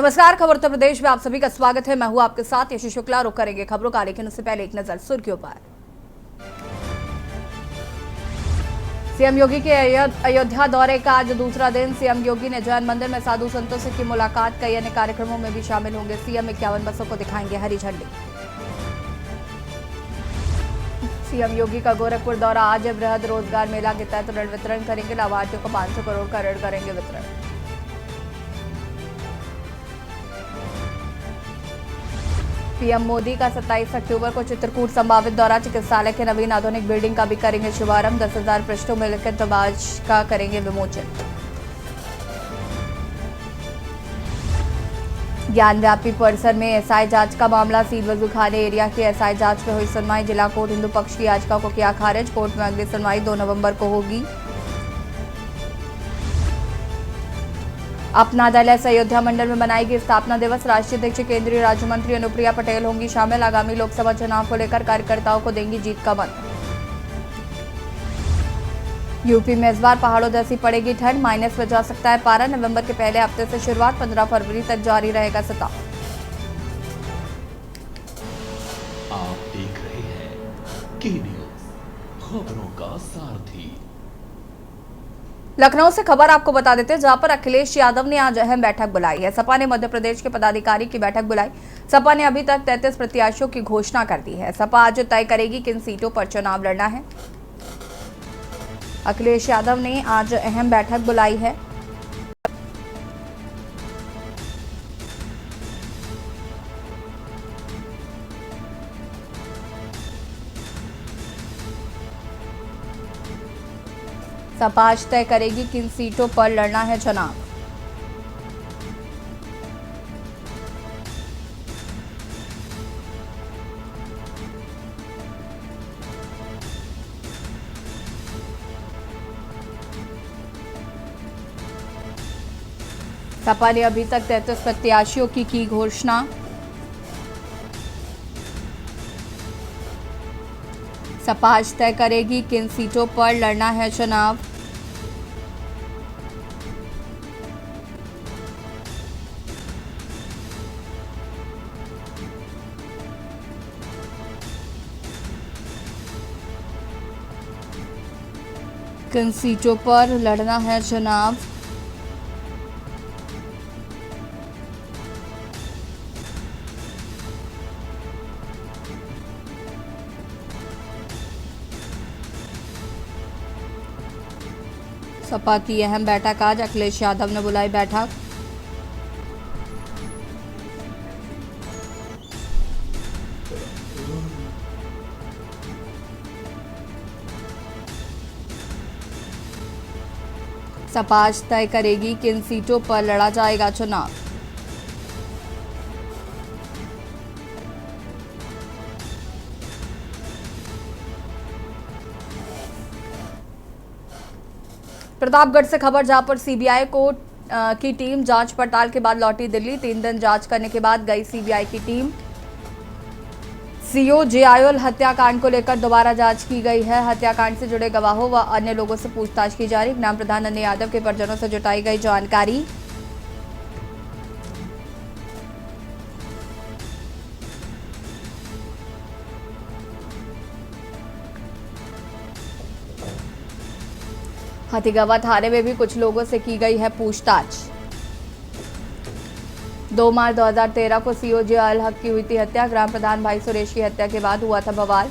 नमस्कार, खबर उत्तर प्रदेश में आप सभी का स्वागत है। मैं हूं आपके साथ यशी शुक्ला। रुक करेंगे खबरों का, लेकिन उससे पहले एक नजर सुर्खियों पर। सीएम योगी के अयोध्या दौरे का आज दूसरा दिन। सीएम योगी ने जैन मंदिर में साधु संतों से की मुलाकात। कई अन्य कार्यक्रमों में भी शामिल होंगे सीएम। 51 बसों को दिखाएंगे हरी झंडी। सीएम योगी का गोरखपुर दौरा आज। बृहद रोजगार मेला के तहत ऋण वितरण करेंगे। लाभार्थियों को 500 करोड़ का ऋण करेंगे वितरण। पीएम मोदी का 27 अक्टूबर को चित्रकूट संभावित दौरा। चिकित्सालय के नवीन आधुनिक बिल्डिंग का भी करेंगे शुभारंभ। 10,000 पृष्ठों में लिखित तबाज का करेंगे विमोचन। ज्ञानव्यापी परिसर में एसआई जांच का मामला। सील वजूखाने एरिया की एसआई जांच में हुई सुनवाई। जिला कोर्ट हिंदू पक्ष की याचिका को किया खारिज। कोर्ट में अगली सुनवाई 2 नवंबर को होगी। अपना दल एस अयोध्या मंडल में मनाएगी स्थापना दिवस। राष्ट्रीय अध्यक्ष केंद्रीय राज्य मंत्री अनुप्रिया पटेल होंगी शामिल। आगामी लोकसभा चुनाव को लेकर कार्यकर्ताओं को देंगी जीत का मंत्र। यूपी में इस बार पहाड़ों जैसी पड़ेगी ठंड। माइनस में जा सकता है पारा। नवंबर के पहले हफ्ते से शुरुआत। 15 फरवरी तक जारी रहेगा सता। आप देख रहे हैं के न्यूज़, खबरों का सारथी। लखनऊ से खबर आपको बता देते हैं, जहां पर अखिलेश यादव ने आज अहम बैठक बुलाई है। सपा ने मध्य प्रदेश के पदाधिकारी की बैठक बुलाई। सपा ने अभी तक 33 प्रत्याशियों की घोषणा कर दी है। सपा आज तय करेगी किन सीटों पर चुनाव लड़ना है। अखिलेश यादव ने आज अहम बैठक बुलाई है। सपा आज तय करेगी किन सीटों पर लड़ना है चुनाव। सपा ने अभी तक 33 प्रत्याशियों की घोषणा। सपा आज तय करेगी किन सीटों पर लड़ना है चुनाव। किन सीटों पर लड़ना है चुनाव। सपा की अहम बैठक आज। अखिलेश यादव ने बुलाई बैठक। सपा आज तय करेगी किन सीटों पर लड़ा जाएगा चुनाव। प्रतापगढ़ से खबर, जहां पर सीबीआई की टीम जांच पड़ताल के बाद लौटी दिल्ली। 3 दिन जांच करने के बाद गई सीबीआई की टीम। सीओ जेआईएल हत्याकांड को लेकर दोबारा जांच की गई है। हत्याकांड से जुड़े गवाहों व अन्य लोगों से पूछताछ की जा रही। ग्राम प्रधान अन्य यादव के परिजनों से जुटाई गई जानकारी। हाथीगवा थाने में भी कुछ लोगों से की गई है पूछताछ। 2 मार्च 2013 को सीओ जेआईएल हक की हुई थी हत्या। ग्राम प्रधान भाई सुरेश की हत्या के बाद हुआ था बवाल।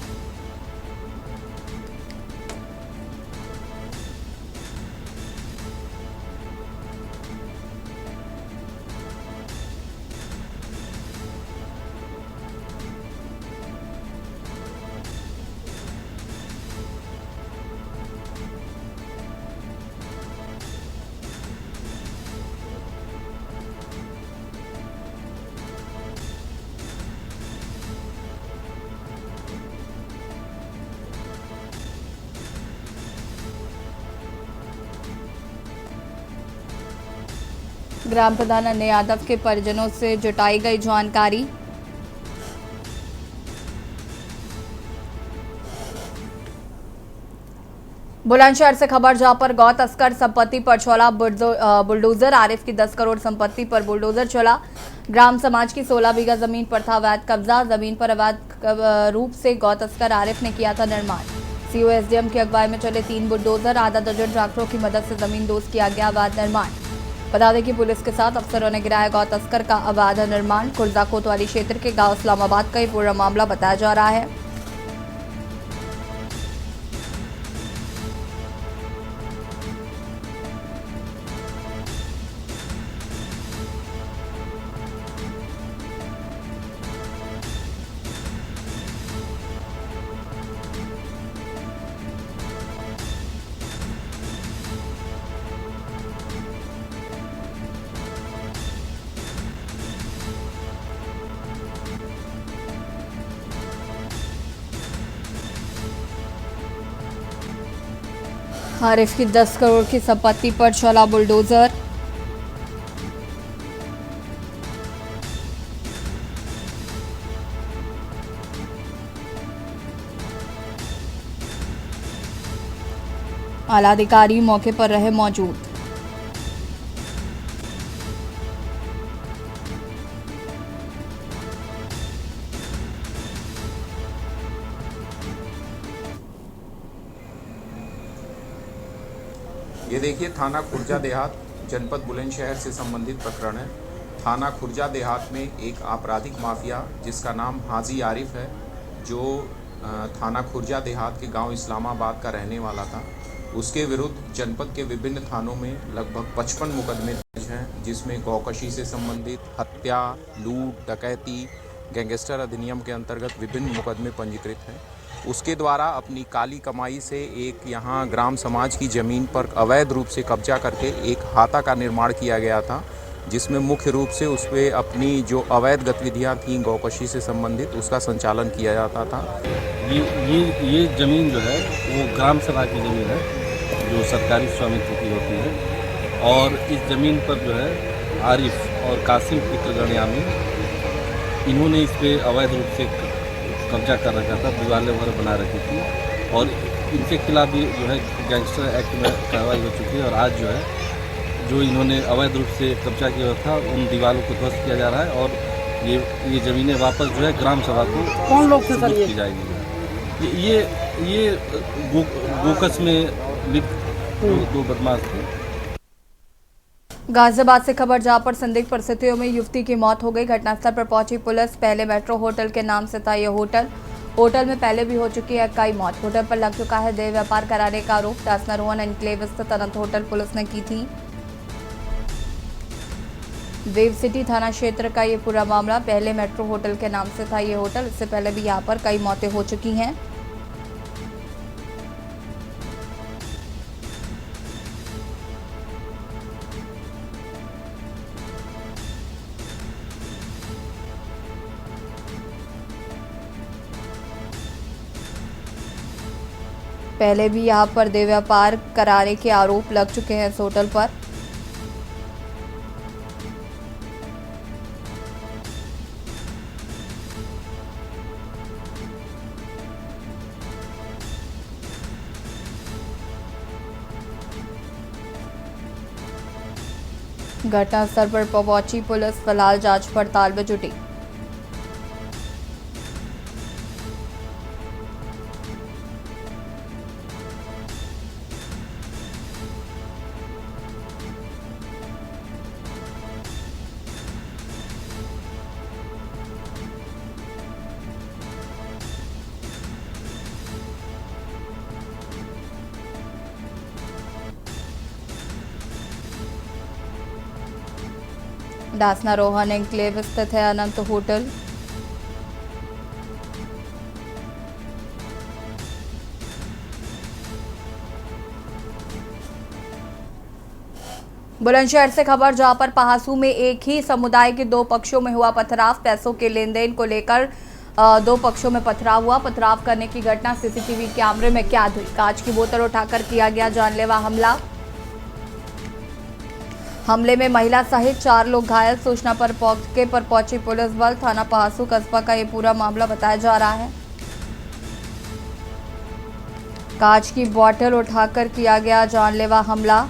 ग्राम प्रधान अन्य यादव के परिजनों से जुटाई गई जानकारी। बुलंदशहर से खबर जहां पर गौ तस्कर संपत्ति पर चला बुलडोजर। आरिफ की 10 करोड़ संपत्ति पर बुलडोजर चला। ग्राम समाज की 16 बीघा जमीन पर था अवैध कब्जा। जमीन पर अवैध रूप से गौ तस्कर आरिफ ने किया था निर्माण। सीओ एसडीएम की अगुवाई में चले 3 बुलडोजर, आधा दर्जन ट्रैक्टरों की मदद से जमीन दोस्त किया गया अवैध निर्माण। बता दें कि पुलिस के साथ अफसरों ने गिराया गौ तस्कर का अवैध निर्माण। खुर्जा कोतवाली क्षेत्र के गांव इस्लामाबाद का ये पूरा मामला बताया जा रहा है। आरिफ की 10 करोड़ की संपत्ति पर चला बुलडोजर। आला अधिकारी मौके पर रहे मौजूद। ये देखिए थाना खुर्जा देहात जनपद बुलंदशहर से संबंधित प्रकरण है। थाना खुर्जा देहात में एक आपराधिक माफिया जिसका नाम हाजी आरिफ है, जो थाना खुर्जा देहात के गांव इस्लामाबाद का रहने वाला था, उसके विरुद्ध जनपद के विभिन्न थानों में लगभग 55 मुकदमे दर्ज हैं, जिसमें गौकशी से संबंधित हत्या, लूट, डकैती, गैंगस्टर अधिनियम के अंतर्गत विभिन्न मुकदमे पंजीकृत हैं। उसके द्वारा अपनी काली कमाई से एक यहाँ ग्राम समाज की ज़मीन पर अवैध रूप से कब्जा करके एक हाता का निर्माण किया गया था, जिसमें मुख्य रूप से उस पर अपनी जो अवैध गतिविधियाँ थीं गौकशी से संबंधित, उसका संचालन किया जाता था। ये ज़मीन जो है वो ग्राम सभा की ज़मीन है, जो सरकारी स्वामित्व की होती है। और इस ज़मीन पर जो है आरिफ और कासिम पुत्र गणयामी, इन्होंने इस पर अवैध रूप से कब्जा कर रखा था, दीवारें वगैरह बना रखी थी, और इनके खिलाफ भी जो है गैंगस्टर एक्ट में कार्रवाई हो चुकी है। और आज जो है जो इन्होंने अवैध रूप से कब्जा किया था, उन दीवारों को ध्वस्त किया जा रहा है, और ये ज़मीनें वापस जो है ग्राम सभा को कौन लोग थे सर की जाएगी। ये गोकस में लिप्त दो बदमाश थे। गाजियाबाद से खबर जहां पर संदिग्ध परिस्थितियों में युवती की मौत हो गई। घटनास्थल पर पहुंची पुलिस। पहले मेट्रो होटल के नाम से था यह होटल में पहले भी हो चुकी है कई मौत। होटल पर लग चुका है देह व्यापार कराने का आरोप। दासना रोहन एनक्लेव स्थित अनंत होटल पुलिस ने की थी। वेव सिटी थाना क्षेत्र का ये पूरा मामला। पहले मेट्रो होटल के नाम से था ये होटल। इससे पहले भी यहाँ पर कई मौतें हो चुकी हैं। पहले भी यहां पर देह व्यापार कराने के आरोप लग चुके हैं इस होटल पर। घटनास्थल पर पहुंची पुलिस फिलहाल जांच पड़ताल में जुटी। दासना रोहन एनक्लेव स्थित है अनंत होटल। बुलंदशहर से खबर जहां पर पहासू में एक ही समुदाय के दो पक्षों में हुआ पथराव। पैसों के लेन देन को लेकर दो पक्षों में पथराव हुआ। पथराव करने की घटना सीसीटीवी कैमरे में कैद हुई। कांच की बोतल उठाकर किया गया जानलेवा हमला। हमले में महिला सहित 4 लोग घायल। सूचना पर मौके पर पहुंची पुलिस बल। थाना पहासू कस्बा का ये पूरा मामला बताया जा रहा है। कांच की बोतल उठाकर किया गया जानलेवा हमला।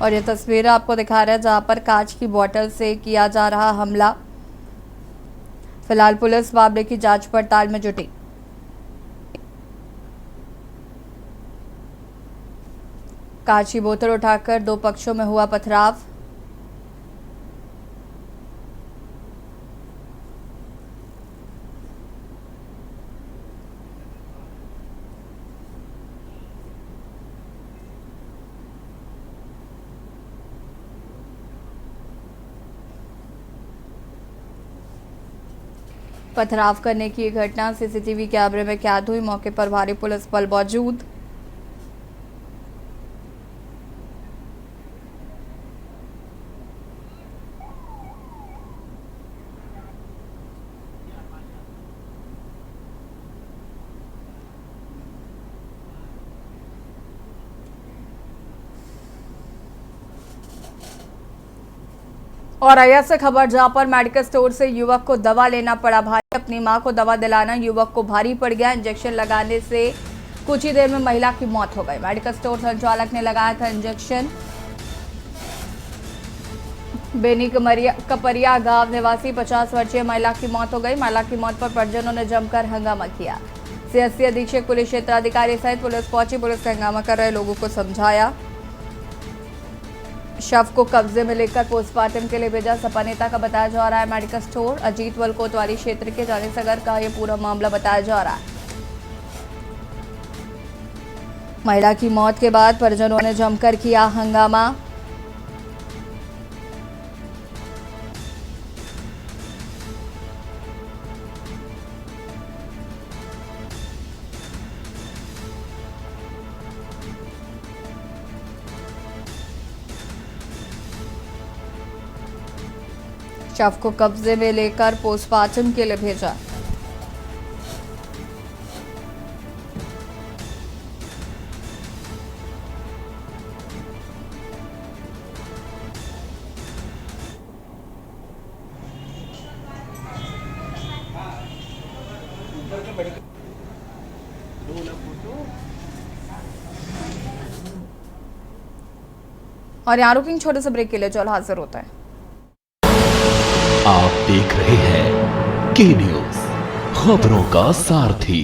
और ये तस्वीर आपको दिखा रहा है जहां पर कांच की बोतल से किया जा रहा हमला। फिलहाल पुलिस मामले की जांच पड़ताल में जुटी। कांच की बोतल उठाकर दो पक्षों में हुआ पथराव। पथराव करने की ये घटना सीसीटीवी कैमरे में कैद हुई। मौके पर भारी पुलिस बल मौजूद। और अय्या से खबर जहां पर मेडिकल स्टोर से युवक को दवा लेना पड़ा भारी। अपनी मां को दवा दिलाना युवक को भारी पड़ गया। इंजेक्शन लगाने से कुछ ही देर में महिला की मौत हो गई। मेडिकल स्टोर संचालक ने लगाया था इंजेक्शन। बेनी कपरिया गांव निवासी 50 वर्षीय महिला की मौत हो गई। महिला की मौत पर परिजनों ने जमकर हंगामा किया। सीएससी अधीक्षक पुलिस क्षेत्राधिकारी सहित पुलिस पहुंची। पुलिस ने हंगामा कर रहे लोगों को समझाया। शव को कब्जे में लेकर पोस्टमार्टम के लिए भेजा। सपा नेता का बताया जा रहा है मेडिकल स्टोर अजीतवल कोतवाली क्षेत्र के जानीसगर का यह पूरा मामला बताया जा रहा है। महिला की मौत के बाद परिजनों ने जमकर किया हंगामा। शव को कब्जे में लेकर पोस्टमार्टम के लिए भेजा। और यहाँ रुकेंगे छोटे से ब्रेक के लिए। चलो हाजिर होता है। आप देख रहे हैं के न्यूज, खबरों का सारथी।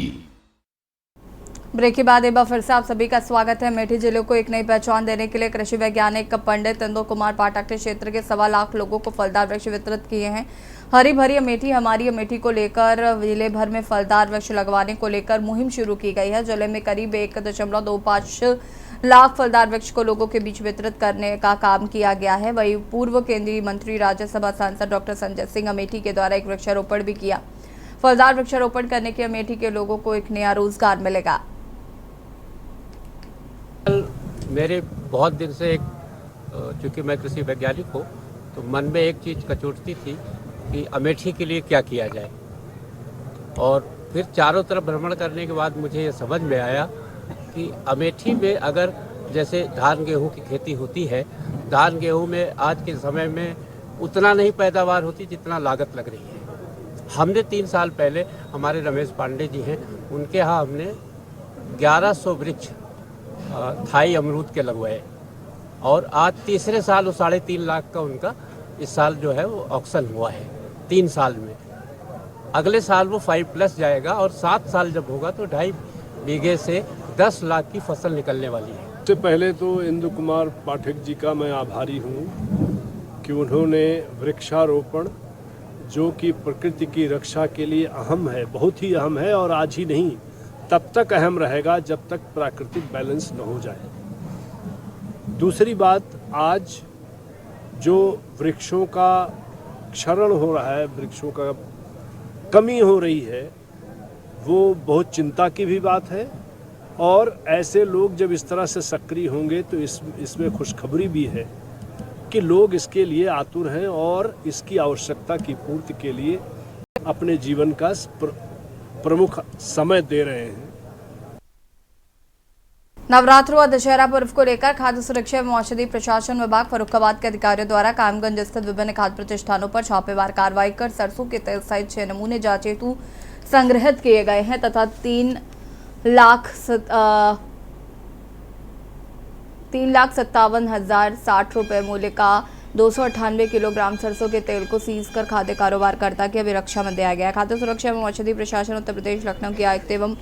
ब्रेक के बाद एक बार फिर से आप सभी का स्वागत है। अमेठी जिले को एक नई पहचान देने के लिए कृषि वैज्ञानिक पंडित इंदु कुमार पाठक ने क्षेत्र के 1.25 लाख लोगों को फलदार वृक्ष वितरित किए हैं। हरी भरी अमेठी हमारी अमेठी को लेकर जिले भर में फलदार वृक्ष लगवाने को लेकर मुहिम शुरू की गई है। जिले में करीब 1.25 लाख फलदार वृक्ष को लोगों के बीच वितरित करने का काम किया गया है। वहीं पूर्व केंद्रीय मंत्री राज्यसभा सांसद डॉक्टर संजय सिंह अमेठी के द्वारा एक वृक्षारोपण भी किया। फलदार वृक्षारोपण करने के अमेठी के लोगों को एक नया रोजगार मिलेगा। मेरे बहुत दिन से एक चूँकि मैं कृषि वैज्ञानिक हूँ तो मन में एक चीज़ कचोटती थी कि अमेठी के लिए क्या किया जाए। और फिर चारों तरफ भ्रमण करने के बाद मुझे ये समझ में आया कि अमेठी में अगर जैसे धान गेहूं की खेती होती है, धान गेहूं में आज के समय में उतना नहीं पैदावार होती जितना लागत लग रही है। हमने 3 साल पहले हमारे रमेश पांडे जी हैं, उनके यहाँ हमने 1100 वृक्ष थाई अमरूद के लगवाए और आज तीसरे साल वो 3.5 लाख का उनका इस साल जो है वो ऑक्शन हुआ है 3 साल में। अगले साल वो 5+ जाएगा और 7 साल जब होगा तो 2.5 बीघे से 10 लाख की फसल निकलने वाली है। सबसे पहले तो इंदु कुमार पाठक जी का मैं आभारी हूँ कि उन्होंने वृक्षारोपण जो कि प्रकृति की रक्षा के लिए अहम है, बहुत ही अहम है और आज ही नहीं तब तक अहम रहेगा जब तक प्राकृतिक बैलेंस न हो जाए। दूसरी बात, आज जो वृक्षों का क्षरण हो रहा है, वृक्षों का कमी हो रही है, वो बहुत चिंता की भी बात है। और ऐसे लोग जब इस तरह से सक्रिय होंगे तो इसमें खुशखबरी भी है कि लोग इसके लिए आतुर हैं और इसकी आवश्यकता की पूर्ति के लिए अपने जीवन का प्रमुख समय दे रहे हैं। नवरात्रों और दशहरा पर्व को लेकर खाद्य सुरक्षा एवं औषधि प्रशासन विभाग फर्रुखाबाद के अधिकारियों द्वारा कायमगंज स्थित विभिन्न खाद्य प्रतिष्ठानों पर छापेमार कार्रवाई कर सरसों के तेल सहित 6 नमूने जांच हेतु संग्रहित किए गए हैं तथा 3,57,060 रुपए मूल्य का 298 किलोग्राम सरसों के तेल को सीज कर खाद्य कारोबारकर्ता की अभिरक्षा में दिया गया। खाद्य सुरक्षा एवं औषधि प्रशासन उत्तर प्रदेश लखनऊ के आयुक्त एवं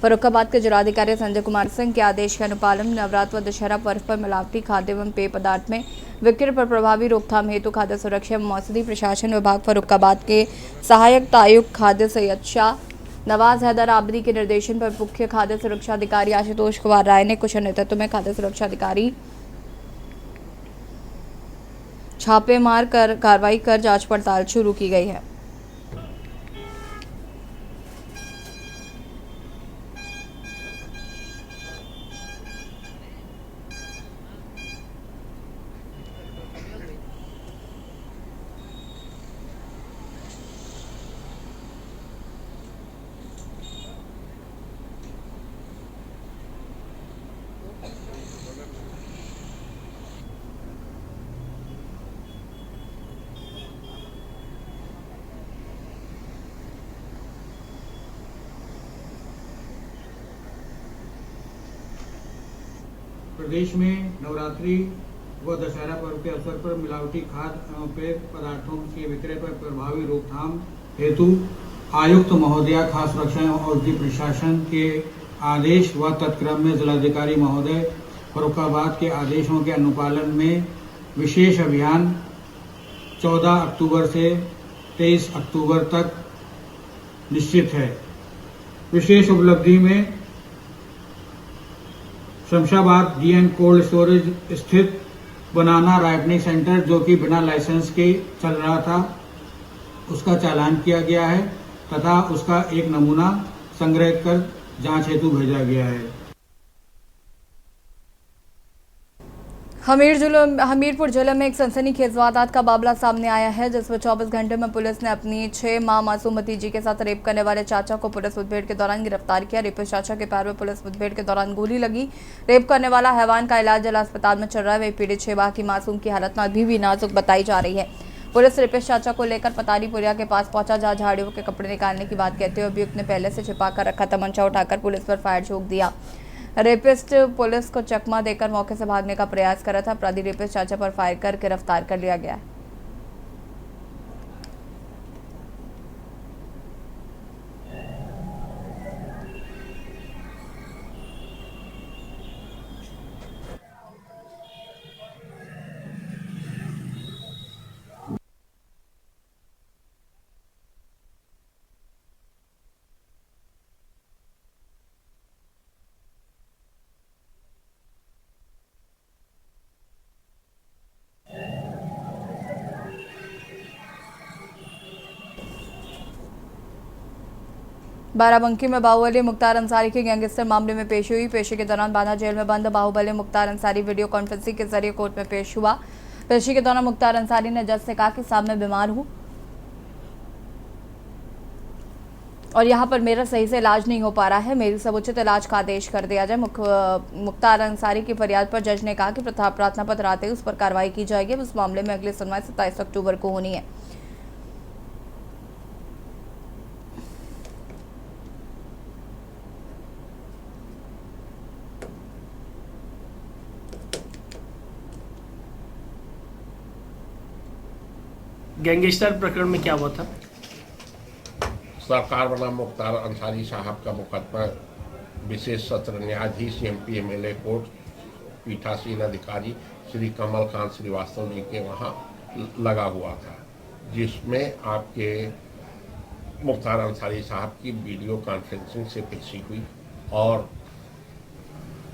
फर्रुखाबाद के जिलाधिकारी संजय कुमार सिंह के आदेश के अनुपालन नवरात्र व दशहरा पर्व पर मिलावटी खाद्य एवं पेय पदार्थ में विक्रय पर प्रभावी रोकथाम हेतु खाद्य सुरक्षा एवं औषधि प्रशासन विभाग फर्रुखाबाद के सहायक आयुक्त खाद्य सैयद शाह नवाज हैदर आबदी के निर्देशन पर मुख्य खाद्य सुरक्षा अधिकारी आशुतोष कुमार राय ने कुशल नेतृत्व में खाद्य सुरक्षा अधिकारी छापेमार कर कार्रवाई कर जांच पड़ताल शुरू की गई है। प्रदेश में नवरात्रि व दशहरा पर्व के अवसर पर मिलावटी खाद्य एवं पेय पदार्थों के विक्रय पर प्रभावी रोकथाम हेतु आयुक्त महोदया खाद्य सुरक्षा एवं औषधि प्रशासन के आदेश व तत्क्रम में जिलाधिकारी महोदय फर्रुखाबाद के आदेशों के अनुपालन में विशेष अभियान 14 अक्टूबर से 23 अक्टूबर तक निश्चित है। विशेष उपलब्धि में शमशाबाद डीएन कोल्ड स्टोरेज स्थित बनाना राइपनिंग सेंटर जो कि बिना लाइसेंस के चल रहा था, उसका चालान किया गया है तथा उसका एक नमूना संग्रहित कर जांच हेतु भेजा गया है। हमीरपुर जिले में एक सनसनीखेज वारदात का मामला सामने आया है जिसमें 24 घंटे में पुलिस ने अपनी 6 माह मासूम भतीजी के साथ रेप करने वाले चाचा को पुलिस मुठभेड़ के दौरान गिरफ्तार किया। रेपिस्ट चाचा के पैर में पुलिस मुठभेड़ के दौरान गोली लगी। रेप करने वाला हैवान का इलाज जिला अस्पताल में चल रहा है। वही पीड़ित 6 माह की मासूम की हालत में अभी भी नाजुक बताई जा रही है। पुलिस रेपिस्ट चाचा को लेकर पतारीपुरिया के पास पहुंचा जहां झाड़ियों के कपड़े निकालने की बात कहते हुए अभियुक्त ने पहले से छिपा कर रखा तमंचा उठाकर पुलिस पर फायर झोंक दिया। रेपिस्ट पुलिस को चकमा देकर मौके से भागने का प्रयास कर रहा था। अपराधी रेपिस्ट चाचा पर फायर कर गिरफ्तार कर लिया गया। बाराबंकी में बाहुबली मुख्तार अंसारी की गैंगस्टर मामले में पेशी हुई। पेशी के दौरान बांदा जेल में बंद बाहुबली मुख्तार अंसारी वीडियो कॉन्फ्रेंसिंग के जरिए कोर्ट में पेश हुआ। पेशी के दौरान मुख्तार अंसारी ने जज से कहा कि साहब मैं बीमार हूं और यहां पर मेरा सही से इलाज नहीं हो पा रहा है, मेरी समुचित इलाज का आदेश कर दिया जाए। मुख्तार अंसारी की फरियाद पर जज ने कहा कि प्रार्थना पत्र आते ही उस पर कार्रवाई की जाएगी। इस मामले में अगली सुनवाई 27 अक्टूबर को होनी है। गैंगस्टर प्रकरण में क्या हुआ था? सरकार बना मुख्तार अंसारी साहब का मुकदमा विशेष सत्र न्यायाधीश एमपी एमएलए कोर्ट पीठासीन अधिकारी श्री कमल कांत श्रीवास्तव जी के वहाँ लगा हुआ था, जिसमें आपके मुख्तार अंसारी साहब की वीडियो कॉन्फ्रेंसिंग से पेशी हुई और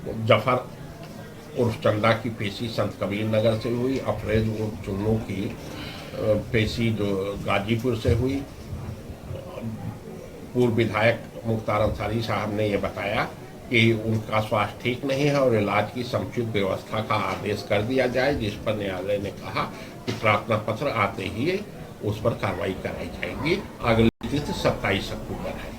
जफर उर्फ चंदा की पेशी संत कबीर नगर से हुई। अफरेज उर्फ चुन्नू की पेशी जो गाजीपुर से हुई। पूर्व विधायक मुख्तार अंसारी साहब ने यह बताया कि उनका स्वास्थ्य ठीक नहीं है और इलाज की समुचित व्यवस्था का आदेश कर दिया जाए, जिस पर न्यायालय ने कहा कि प्रार्थना पत्र आते ही उस पर कार्रवाई कराई जाएगी। अगली तिथि 27 अक्टूबर है।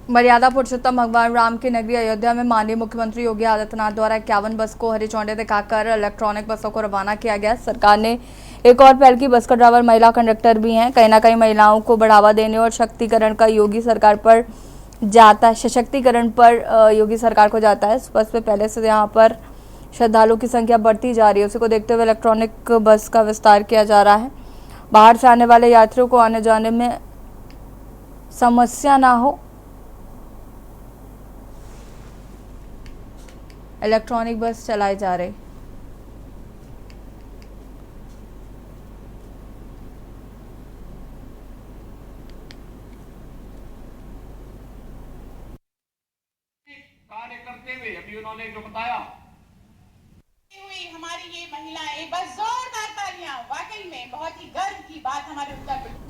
मर्यादा पुरुषोत्तम भगवान राम की नगरी अयोध्या में माननीय मुख्यमंत्री योगी आदित्यनाथ द्वारा 51 बस को हरी झंडी दिखाकर इलेक्ट्रॉनिक बसों को रवाना किया गया। सरकार ने एक और पहल की। बस का ड्राइवर महिला कंडक्टर भी हैं। कहीं ना कहीं महिलाओं को बढ़ावा देने और शक्तिकरण का योगी सरकार पर जाता है, सशक्तिकरण पर योगी सरकार को जाता है। इस बस पे पहले से यहाँ पर श्रद्धालुओं की संख्या बढ़ती जा रही है। उसी को देखते हुए इलेक्ट्रॉनिक बस का विस्तार किया जा रहा है। बाहर से आने वाले यात्रियों को आने जाने में समस्या ना हो, इलेक्ट्रॉनिक बस चलाई जा रही। कार्य करते हुए अभी उन्होंने जो बताया हुई हमारी ये महिलाएं, बस जोरदार तालियां। वाकई में बहुत ही गर्व की बात हमारे उत्तर प्रदेश।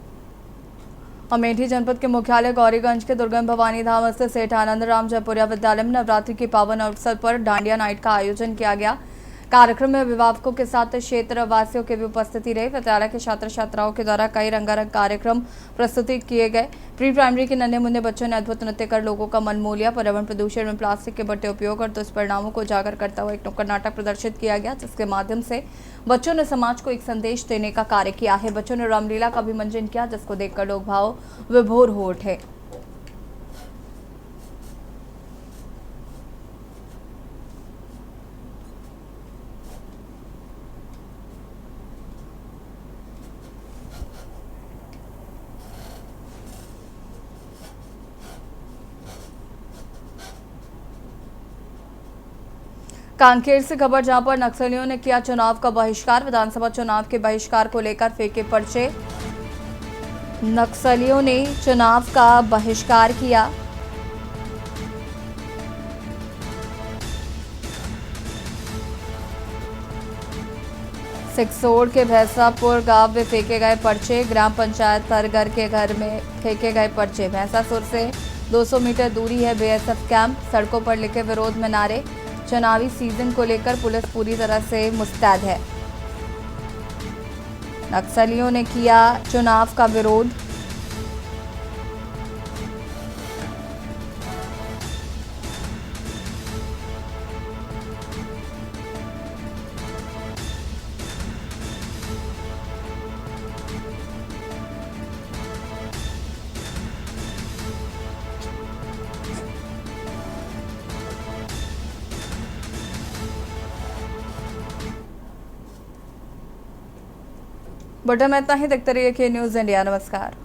अमेठी जनपद के मुख्यालय गौरीगंज के दुर्गम भवानी धाम स्थित सेठ आनंद राम जयपुरिया विद्यालय में नवरात्रि के पावन अवसर पर डांडिया नाइट का आयोजन किया गया। कार्यक्रम में अभिभावकों के साथ क्षेत्र वासियों की भी उपस्थिति रही। विद्यालय के छात्र छात्राओं के द्वारा कई रंगारंग कार्यक्रम प्रस्तुत किए गए। प्री प्राइमरी के नन्हे मुन्ने बच्चों ने अद्भुत नृत्य कर लोगों का मन मोह लिया। पर्यावरण प्रदूषण में प्लास्टिक के बढ़ते उपयोग और दुष्परिणामों को उजागर करता हुआ एक नुक्कड़ नाटक प्रदर्शित किया गया, जिसके माध्यम से बच्चों ने समाज को एक संदेश देने का कार्य किया है। बच्चों ने रामलीला का भी मंचन किया, जिसको देखकर लोग भाव विभोर हो उठे। कांकेर से खबर, जहां पर नक्सलियों ने किया चुनाव का बहिष्कार। विधानसभा चुनाव के बहिष्कार को लेकर फेंके पर्चे। नक्सलियों ने चुनाव का बहिष्कार किया। सिकसोड़ के भैंसापुर गांव में फेंके गए पर्चे। ग्राम पंचायत सरगर के घर में फेंके गए पर्चे। भैंसासुर से 200 मीटर दूरी है बीएसएफ कैंप। सड़कों पर लिखे विरोध में नारे। चुनावी सीजन को लेकर पुलिस पूरी तरह से मुस्तैद है। नक्सलियों ने किया चुनाव का विरोध। बटन में इतना ही। देखते रहिए के न्यूज़ इंडिया। नमस्कार।